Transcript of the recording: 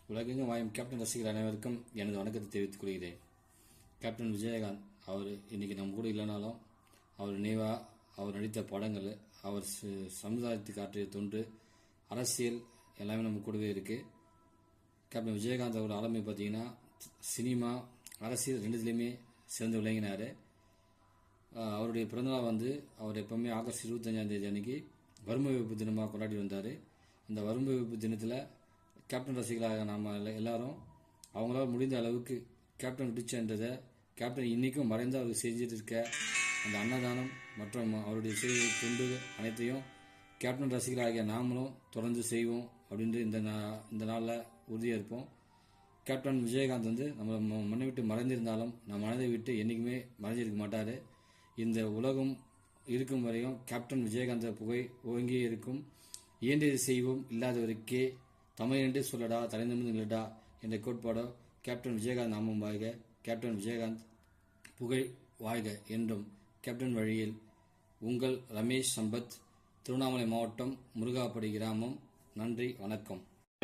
உலகெங்கும் வாயும் கேப்டன் ரசிகர்கள் அனைவருக்கும் எனது வணக்கத்தை தெரிவித்துக் கொள்கிறேன். கேப்டன் விஜயகாந்த் அவர் இன்னைக்கு நம்ம கூட இல்லைனாலும் அவர் நினைவாக அவர் நடித்த படங்கள், அவர் சமுதாயத்துக்கு ஆற்றிய தொண்டு, அரசியல் எல்லாமே நம்ம கூடவே இருக்குது. கேப்டன் விஜயகாந்த் அவரோட ஆளுமை பார்த்தீங்கன்னா சினிமா, அரசியல் ரெண்டுத்துலேயுமே சிறந்து விளங்கினார். அவருடைய பிறந்தநாள் அவர் எப்பவுமே ஆகஸ்ட் 25 அன்னைக்கு வறுமை ஒழிப்பு தினமாக கொண்டாடி வந்தார். அந்த வறுமை ஒழிப்பு தினத்தில் கேப்டன் ரசிகர்களாக நாம் எல்லாரும் அவங்களால முடிந்த அளவுக்கு கேப்டன் விட்டுச்சன்றதை கேப்டன் இன்றைக்கும் மறைந்து அவருக்கு செஞ்சுட்டு இருக்க அந்த அன்னதானம் மற்றும் அவருடைய செய்தி தொண்டு அனைத்தையும் கேப்டன் ரசிகர்களாகிய நாமளும் தொடர்ந்து செய்வோம் அப்படின்ட்டு இந்த நாளில் உறுதியாக இருப்போம். கேப்டன் விஜயகாந்த் நம்ம மண்ணை விட்டு மறைந்திருந்தாலும் நம்ம மனதை விட்டு என்றைக்குமே மறைஞ்சிருக்க மாட்டார். இந்த உலகம் இருக்கும் வரையும் கேப்டன் விஜயகாந்த புகை ஓங்கி இருக்கும். இயன்றது செய்வோம், இல்லாதவருக்கே தமிழ் சொல்லடா, தலைநிமிர்ந்து நில்லடா என்ற கோட்பாடோ கேப்டன் விஜயகாந்த் நாமம் வாழ்க, கேப்டன் விஜயகாந்த் புகழ் வாழ்க என்றும் கேப்டன் வழியில் உங்கள் ரமேஷ் சம்பத், திருவண்ணாமலை மாவட்டம், முருகாப்படி கிராமம். நன்றி, வணக்கம்.